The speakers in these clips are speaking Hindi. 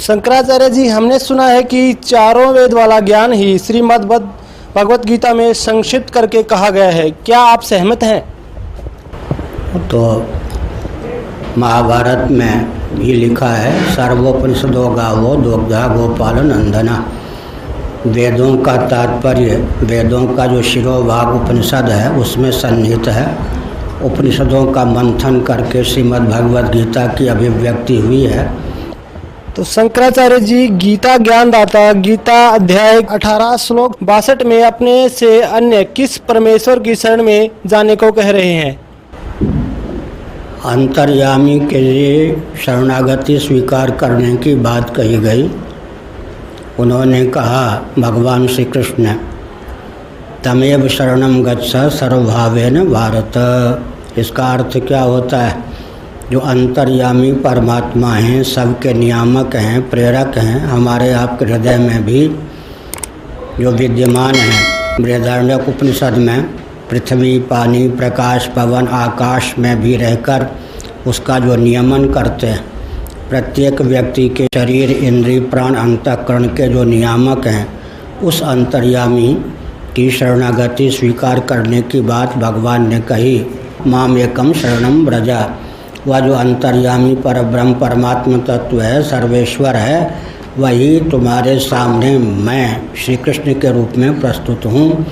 तो शंकराचार्य जी, हमने सुना है कि चारों वेद वाला ज्ञान ही श्रीमद् भगवत गीता में संक्षिप्त करके कहा गया है। क्या आप सहमत हैं? तो महाभारत में भी लिखा है, सर्वोपनिषदो गावो दोग्धा गोपाल नंदना। वेदों का तात्पर्य, वेदों का जो शिरोभाग उपनिषद है उसमें सन्निहित है। उपनिषदों का मंथन करके श्रीमद् भगवत गीता की अभिव्यक्ति हुई है। तो शंकराचार्य जी, गीता ज्ञानदाता गीता अध्याय 18 श्लोक 62 में अपने से अन्य किस परमेश्वर की शरण में जाने को कह रहे हैं? अंतर्यामी के लिए शरणागति स्वीकार करने की बात कही गई। उन्होंने कहा, भगवान श्री कृष्ण, तमेव शरणम गच्छ सर्वभावेन भारत। इसका अर्थ क्या होता है? जो अंतर्यामी परमात्मा हैं, सबके नियामक हैं, प्रेरक हैं, हमारे आपके हृदय में भी जो विद्यमान हैं। बृहदारण्यक उपनिषद में पृथ्वी, पानी, प्रकाश, पवन, आकाश में भी रहकर उसका जो नियमन करते हैं, प्रत्येक व्यक्ति के शरीर, इंद्रिय, प्राण, अंतःकरण के जो नियामक हैं, उस अंतर्यामी की शरणागति स्वीकार करने की बात भगवान ने कही। माम एकम शरणम व्रजा। वह जो अंतर्यामी परब्रह्म परमात्मा तत्व है, सर्वेश्वर है, वही तुम्हारे सामने मैं श्री कृष्ण के रूप में प्रस्तुत हूँ।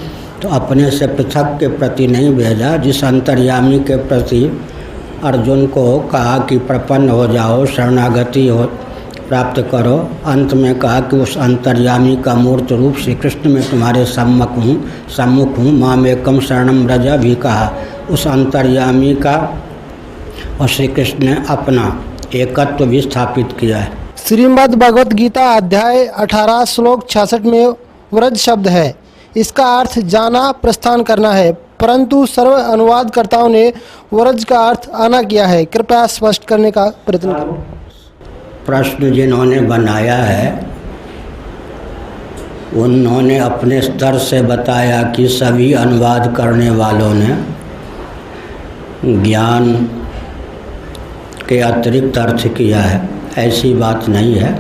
तो अपने से पृथक के प्रति नहीं भेजा। जिस अंतर्यामी के प्रति अर्जुन को कहा कि प्रपन्न हो जाओ, शरणागति हो प्राप्त करो, अंत में कहा कि उस अंतर्यामी का मूर्त रूप श्री कृष्ण में तुम्हारे सम्मुख हूँ। माम एकम शरणम व्रज भी कहा। उस अंतर्यामी का और श्री कृष्ण ने अपना एकत्व भी स्थापित किया है। श्रीमद् भगवत गीता अध्याय 18 श्लोक 66 में व्रज शब्द है। इसका अर्थ जाना, प्रस्थान करना है, परंतु सर्व अनुवादकर्ताओं ने व्रज का अर्थ आना किया है। कृपया स्पष्ट करने का प्रयत्न करें। प्रश्न जिन्होंने बनाया है उन्होंने अपने स्तर से बताया कि सभी अनुवाद करने वालों ने ज्ञान के अतिरिक्त अर्थ किया है। ऐसी बात नहीं है।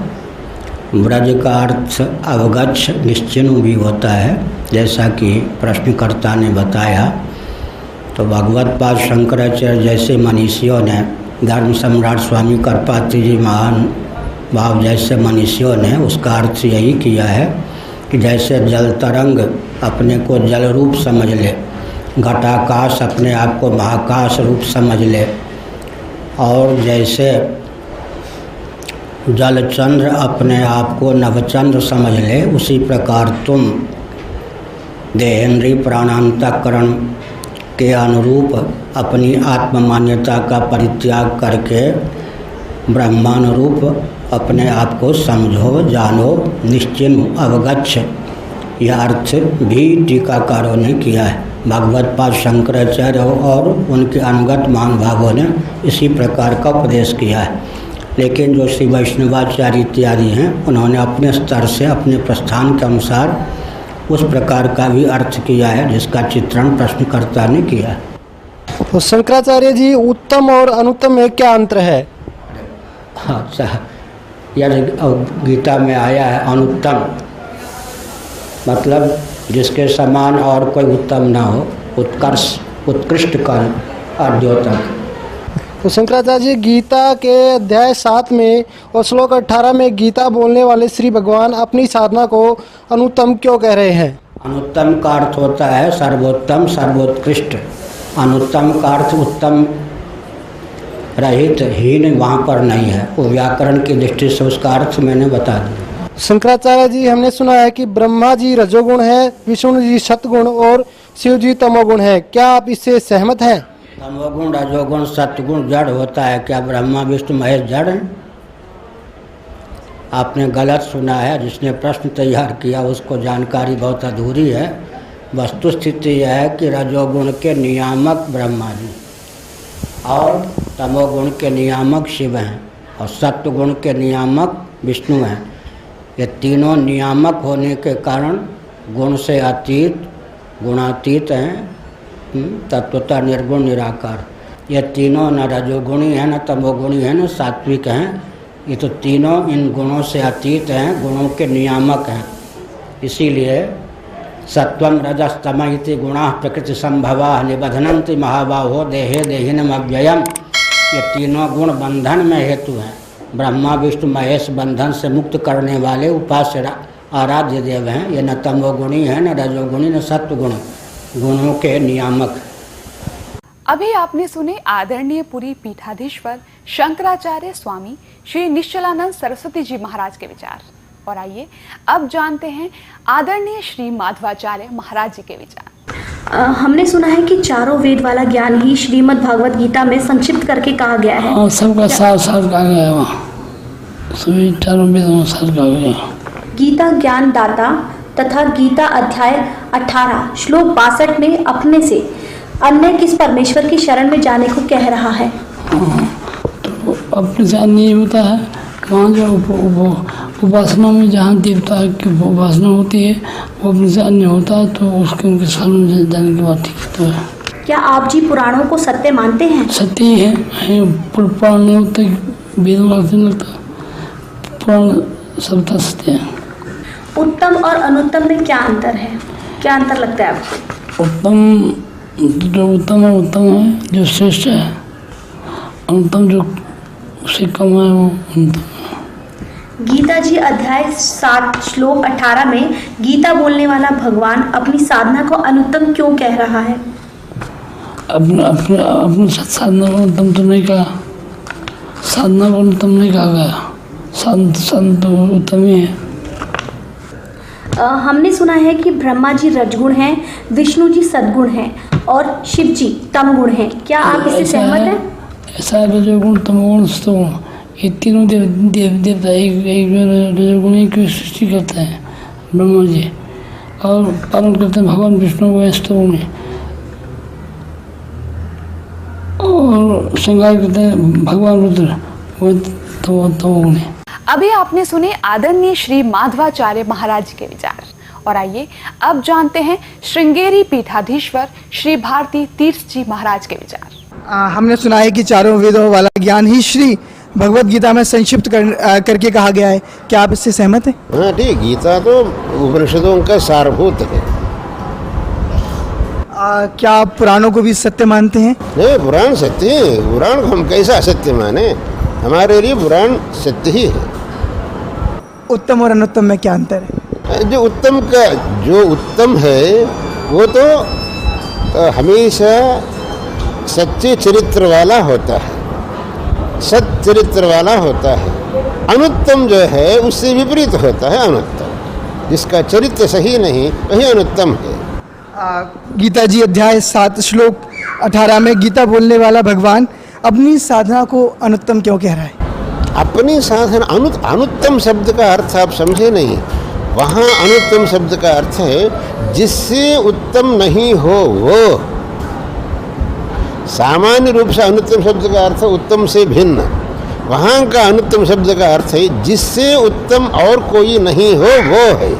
व्रज का अर्थ अवगच्छ, निश्चिन्ह भी होता है, जैसा कि प्रश्नकर्ता ने बताया। तो भगवत्पाद शंकराचार्य जैसे मनीषियों ने, धर्म सम्राट स्वामी करपात्री जी महान भाव जैसे मनीषियों ने उसका अर्थ यही किया है कि जैसे जल तरंग अपने को जल रूप समझ ले, घटाकाश अपने आप को महाकाश रूप समझ ले, और जैसे जलचंद्र अपने आप को नवचंद्र समझ ले, उसी प्रकार तुम देहेंद्रीय प्राणांतकरण के अनुरूप अपनी आत्म मान्यता का परित्याग करके ब्रह्मानुरूप अपने आप को समझो, जानो, निश्चिन्ह, अवगच्छ। यह अर्थ भी टीकाकारों ने किया है। भगवत्पाद शंकराचार्य और उनके अनुगत महानुभावों ने इसी प्रकार का उपदेश किया है। लेकिन जो श्री वैष्णवाचार्य इत्यादि हैं, उन्होंने अपने स्तर से अपने प्रस्थान के अनुसार उस प्रकार का भी अर्थ किया है जिसका चित्रण प्रश्नकर्ता ने किया है। तो शंकराचार्य जी, उत्तम और अनुत्तम में क्या अंतर है? अच्छा, यह गीता में आया है अनुत्तम, मतलब जिसके समान और कोई उत्तम ना हो, उत्कर्ष, उत्कृष्ट कर, अद्योतक। तो शंकराचार्य जी, गीता के अध्याय 7 में और श्लोक 18 में गीता बोलने वाले श्री भगवान अपनी साधना को अनुत्तम क्यों कह रहे हैं? अनुत्तम का अर्थ होता है सर्वोत्तम, सर्वोत्कृष्ट। अनुत्तम का अर्थ उत्तम रहित, हीन वहाँ पर नहीं है। वो व्याकरण की दृष्टि से उसका अर्थ मैंने बता दिया। शंकराचार्य जी, हमने सुना है कि ब्रह्मा जी रजोगुण है, विष्णु जी सतगुण और शिव जी तमोगुण है। क्या आप इससे सहमत हैं? तमोगुण, रजोगुण, सतगुण जड़ होता है। क्या ब्रह्मा विष्णु महेश जड़ हैं? आपने गलत सुना है। जिसने प्रश्न तैयार किया उसको जानकारी बहुत अधूरी है। वस्तुस्थिति यह है कि रजोगुण के नियामक ब्रह्मा जी और तमोगुण के नियामक शिव हैं और सत्वगुण के नियामक विष्णु हैं। ये तीनों नियामक होने के कारण गुण से अतीत, गुणातीत हैं, तत्वतः निर्गुण निराकार। ये तीनों न रजोगुणी हैं, न तमोगुणी हैं, न सात्विक हैं। ये तो तीनों इन गुणों से अतीत हैं, गुणों के नियामक हैं। इसीलिए सत्वम रजस तम इति गुणाः प्रकृति संभवा निबधनन्ति महाबाहो देहे देहिनम अव्ययम। ये तीनों गुण बंधन में हेतु हैं। ब्रह्मा विष्णु महेश बंधन से मुक्त करने वाले उपास्य आराध्य देव हैं। ये न तमोगुणी है, न रजोगुणी, न सत्वगुण, गुणों के नियामक। अभी आपने सुने आदरणीय पुरी पीठाधीश्वर शंकराचार्य स्वामी श्री निश्चलानंद सरस्वती जी महाराज के विचार। और आइए अब जानते हैं आदरणीय श्री माधवाचार्य महाराज जी के विचार। हमने सुना है कि चारों वेद वाला ज्ञान ही श्रीमद् भागवत गीता में संक्षिप्त करके कहा गया है। हाँ, सबका साथ साथ कहा गया है, वहाँ सभी चारों वेदों साथ कहा गया। गीता ज्ञान दाता तथा गीता अध्याय 18 श्लोक 62 में अपने से अन्य किस परमेश्वर की शरण में जाने को कह रहा है? तो अपने से अन्य होता है वहाँ जो उपासना में जहाँ देवता की उपासना होती है वो अपने से अन्य होता है, तो उसके उनके शरण में जाने की बात तो है। क्या आप जी पुराणों को सत्य मानते हैं? सत्य ही है, पुराण नहीं होता, वेदों का नहीं लगता, पुराण सबका सत्य है। उत्तम और अनुत्तम में क्या अंतर है? क्या अंतर लगता है आपको? जो उत्तम है जो श्रेष्ठ है, अनुत्तम जो उससे कम है वो अनुत्तम है। गीता जी अध्याय 7 श्लोक 18 में गीता बोलने वाला भगवान अपनी साधना को अनुत्तम क्यों कह रहा है? अपने साधना को अनुत्तम तो नहीं कहा, साधना को अनुत्तम नहीं कहा गया, साधना तो उत्तम ही है। हमने सुना है कि ब्रह्मा जी रजगुण हैं, विष्णु जी सद्गुण हैं और शिव जी तमगुण हैं। क्या आप इससे सहमत हैं? ऐसा रजोगुण तमोगुण सतोगुण ये तीनों देवता एक रजोगुणी की सृष्टि करते हैं ब्रह्मा जी, और पालन करते हैं भगवान विष्णु को सतोगुणी, और श्रृंगार करते हैं भगवान रुद्र वो तमोगुणी। अभी आपने सुने आदरणीय श्री माधवाचार्य महाराज के विचार। और आइए अब जानते हैं श्रृंगेरी पीठाधीश्वर श्री भारती तीर्थ जी महाराज के विचार। हमने सुना है कि चारों वेदों वाला ज्ञान ही श्री भगवत गीता में संक्षिप्त करके कहा गया है। क्या आप इससे सहमत हैं? हाँ ठीक, गीता तो उपनिषदों का सारभूत है। क्या आप पुराणों को भी सत्य मानते हैं? नहीं, पुराण सत्य है। पुराण को हम कैसा असत्य माने? हमारे लिए पुराण सत्य ही है। उत्तम और अनुत्तम में क्या अंतर है? जो उत्तम है वो तो हमेशा सच्चे चरित्र वाला होता है, सत चरित्र वाला होता है। अनुत्तम जो है उससे विपरीत होता है अनुत्तम, जिसका चरित्र सही नहीं वही अनुत्तम है। गीता जी अध्याय 7 श्लोक 18 में गीता बोलने वाला भगवान अपनी साधना को अनुत्तम क्यों कह रहा है? अपनी साधना अनुत्तम शब्द का अर्थ आप समझे नहीं। वहाँ अनुत्तम शब्द का अर्थ है जिससे उत्तम नहीं हो वो। सामान्य रूप से अनुत्तम शब्द का अर्थ उत्तम से भिन्न, वहाँ का अनुत्तम शब्द का अर्थ है जिससे उत्तम और कोई नहीं हो वो है।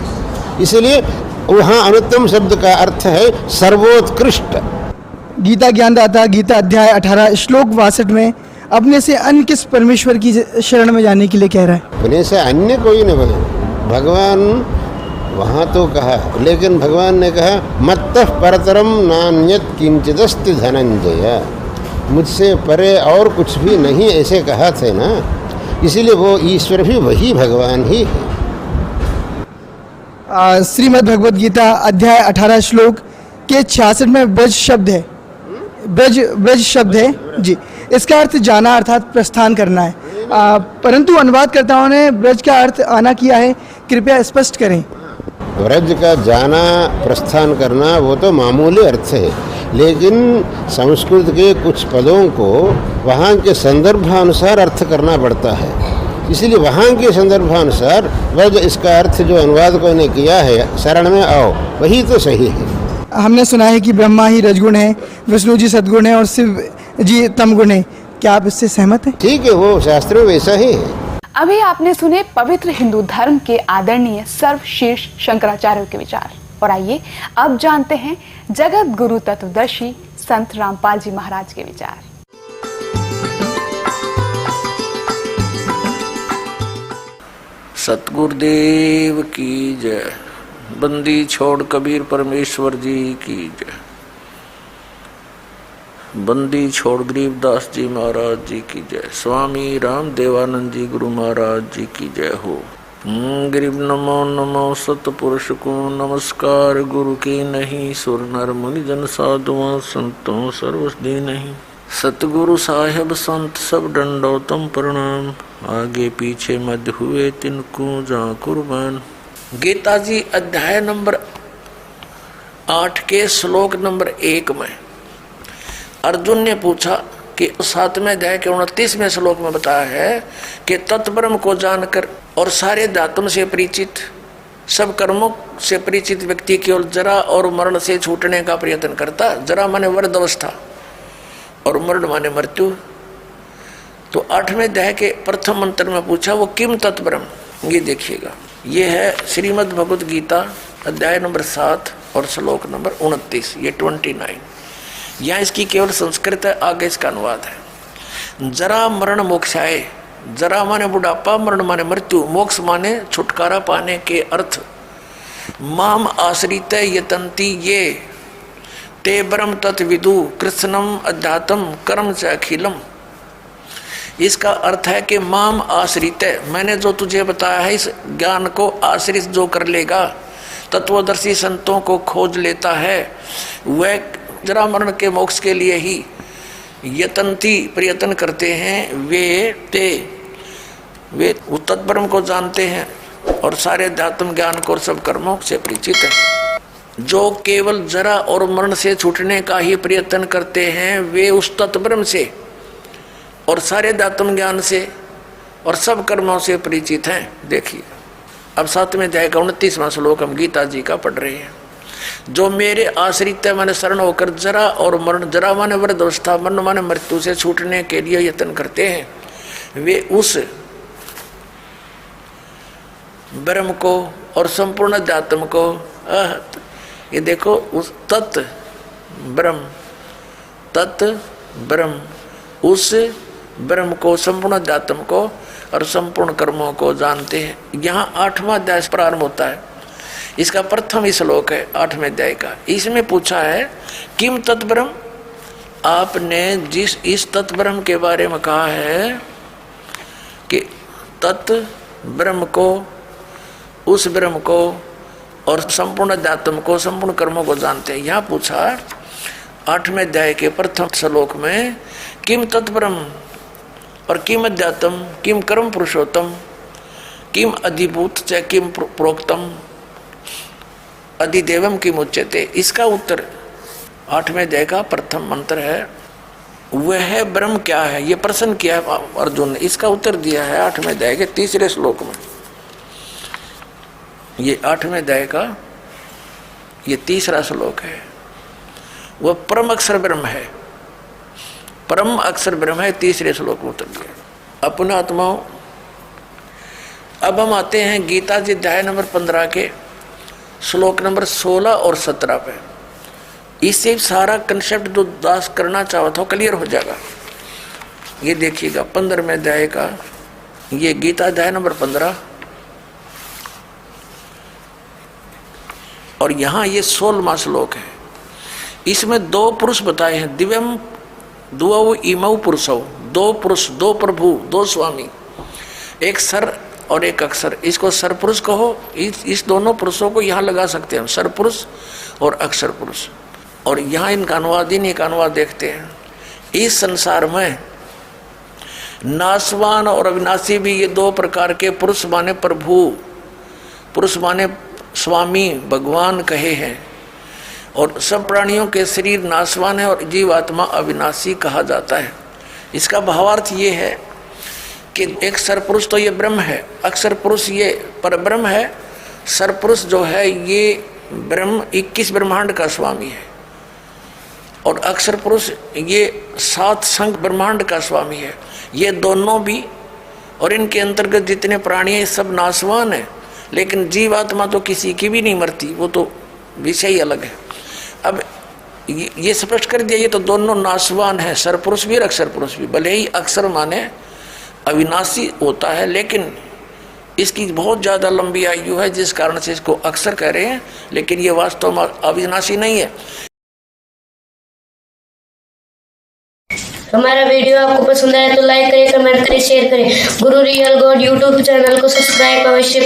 इसलिए वहाँ अनुत्तम शब्द का अर्थ है सर्वोत्कृष्ट। गीता ज्ञानदाता गीता अध्याय 18 श्लोक 62 में अपने से अन्य किस परमेश्वर की शरण में जाने के लिए कह रहा है? अपने से अन्य कोई नहीं बने। भगवान वहाँ तो कहा, लेकिन भगवान ने कहा मत्तः परतरम नान्यत किंचिदस्ति धनंजय, मुझसे परे और कुछ भी नहीं, ऐसे कहा थे ना। इसीलिए वो ईश्वर भी वही भगवान ही है। श्रीमद् भगवद गीता अध्याय 18 श्लोक के 66 में ब्रज शब्द है, ब्रज शब्द है जी। इसका अर्थ जाना अर्थात प्रस्थान करना है, परंतु अनुवादकर्ताओं ने ब्रज का अर्थ आना किया है। कृपया स्पष्ट करें। ब्रज का जाना प्रस्थान करना वो तो मामूली अर्थ है, लेकिन संस्कृत के कुछ पदों को वहाँ के संदर्भानुसार अर्थ करना पड़ता है। इसलिए वहाँ के संदर्भानुसार ब्रज इसका अर्थ जो अनुवादकों ने किया है शरण में आओ, वही तो सही है। हमने सुना है कि ब्रह्मा ही रजगुण है, विष्णु जी सद्गुण है और शिव जी तमगुण है। क्या आप इससे सहमत हैं? ठीक है, वो शास्त्र में वैसा ही है। अभी आपने सुने पवित्र हिंदू धर्म के आदरणीय सर्वशीर्ष शंकराचार्य के विचार। और आइए अब जानते हैं जगत गुरु तत्वदर्शी संत रामपाल जी महाराज के विचार। सतगुरुदेव की जय। बंदी छोड़ कबीर परमेश्वर जी की जय। बंदी छोड़ गरीबदास जी महाराज जी की जय। स्वामी राम देवानंद जी गुरु महाराज जी की जय हो। गरीब नमो नमो सतपुरुष को नमस्कार। गुरु की नहीं सुर नर मुनि जन साधुओं संतों सर्वस्दी नहीं। सतगुरु साहेब संत सब दंडोतम प्रणाम। आगे पीछे मध्य हुए तिनको जा कुर्बान। गीता जी अध्याय नंबर 8 के श्लोक नंबर 1 में अर्जुन ने पूछा कि 7वें अध्याय के 29वें श्लोक में बताया है कि तत्ब्रह्म को जानकर और सारे धातुओं से परिचित, सब कर्मों से परिचित व्यक्ति केवल जरा और मरण से छूटने का प्रयत्न करता। जरा माने वृद्ध अवस्था और मरण माने मृत्यु। तो 8वें अध्याय के प्रथम मंत्र में पूछा वो किम तत्ब्रह्म। ये देखिएगा, ये है श्रीमद् भगवद गीता अध्याय नंबर 7 और श्लोक नंबर 29, ये 29। यहाँ इसकी केवल संस्कृत है, आगे इसका अनुवाद है। जरा मरण मोक्षाय। जरा माने बुढ़ापा, मरण माने मृत्यु, मोक्ष माने छुटकारा पाने के अर्थ। माम आश्रित यतंती ये ते ब्रह्म तत्विदु कृष्णम अध्यात्म कर्म च अखिलम। इसका अर्थ है कि माम आश्रित, मैंने जो तुझे बताया है इस ज्ञान को आश्रित जो कर लेगा, तत्वदर्शी संतों को खोज लेता है, वह जरा मरण के मोक्ष के लिए ही यतंती प्रयत्न करते हैं। वे तत्ब्रह्म को जानते हैं और सारे अध्यात्म ज्ञान को और सब कर्मों से परिचित है। जो केवल जरा और मरण से छूटने का ही प्रयत्न करते हैं, वे उस तत्ब्रह्म से और सारे अध्यात्म ज्ञान से और सब कर्मों से परिचित हैं। देखिए अब 7वें अध्याय का 29वां श्लोक हम गीता जी का पढ़ रहे हैं। जो मेरे आश्रित माने शरण होकर जरा और मरण, जरा माने वृद्ध अवस्था, मरण माने मृत्यु से छूटने के लिए यत्न करते हैं, वे उस ब्रह्म को और संपूर्ण अध्यात्म को, ये देखो उस तत् ब्रह्म, उस ब्रह्म को, संपूर्ण अध्यात्म को और संपूर्ण कर्मों को जानते हैं। यहाँ 8वां अध्याय प्रारंभ होता है। इसका प्रथम ही श्लोक है 8वें अध्याय का। इसमें पूछा है किम तत्ब्रह्म। आपने जिस इस तत्ब्रह्म के बारे में कहा है कि तत् ब्रह्म को, उस ब्रह्म को और संपूर्ण अध्यात्म को, संपूर्ण कर्मों को जानते हैं। यहाँ पूछा 8वें अध्याय के प्रथम श्लोक में किम तत्ब्रह्म और किम अध्यात्म, किम कर्म पुरुषोत्तम, किम अधिभूत च किम प्रोक्तम अधिदेवम किम उच्यते। इसका उत्तर 8वें अध्याय का प्रथम मंत्र है। वह ब्रह्म क्या है, ये प्रश्न किया है अर्जुन ने। इसका उत्तर दिया है 8वें अध्याय के 3रे श्लोक में। ये 8वें अध्याय का ये 3रा श्लोक है। वह परम अक्षर ब्रह्म है, परम अक्षर ब्रह्म है। 3रे श्लोक में उत्तर दिया। अपना आत्माओं, अब हम आते हैं गीता जी अध्याय नंबर 15 के श्लोक नंबर 16 और 17 पे। इससे सारा कंसेप्ट जो दास करना चाहो तो क्लियर हो जाएगा। ये देखिएगा 15वें अध्याय का ये गीता अध्याय नंबर 15 और यहाँ ये 16वां श्लोक है। इसमें 2 पुरुष बताए हैं। दिव्यम दुओ इमौ पुरुषौ, 2 पुरुष, 2 प्रभु, 2 स्वामी, एक सर और एक अक्षर। इसको सर पुरुष कहो। इस दोनों पुरुषों को यहाँ लगा सकते हैं, सर पुरुष और अक्षर पुरुष। और यहाँ इनका अनुवाद, इनका अनुवाद देखते हैं। इस संसार में नाशवान और अविनाशी भी ये 2 प्रकार के पुरुष माने प्रभु, पुरुष माने स्वामी, भगवान कहे हैं। और सब प्राणियों के शरीर नाशवान है और जीवात्मा अविनाशी कहा जाता है। इसका भावार्थ ये है कि एक सरपुरुष तो ये ब्रह्म है, अक्षर पुरुष ये परब्रह्म है, सरपुरुष जो है ये ब्रह्म 21 ब्रह्मांड का स्वामी है और अक्षर पुरुष ये 7 संघ ब्रह्मांड का स्वामी है। ये दोनों भी और इनके अंतर्गत जितने प्राणी हैं सब नाशवान है, लेकिन जीवात्मा तो किसी की भी नहीं मरती, वो तो विषय ही अलग है। अब ये स्पष्ट कर दिया, ये तो दोनों नाशवान है, सरपुरुष भी और अक्षर पुरुष भी। भले ही अक्षर माने अविनाशी होता है, लेकिन इसकी बहुत ज़्यादा लंबी आयु है, जिस कारण से इसको अक्सर कह रहे हैं, लेकिन ये वास्तव में अविनाशी नहीं है। हमारा वीडियो आपको पसंद आया तो लाइक करें, कमेंट करें, शेयर करें। गुरु रियल गॉड यूट्यूब चैनल को सब्सक्राइब अवश्य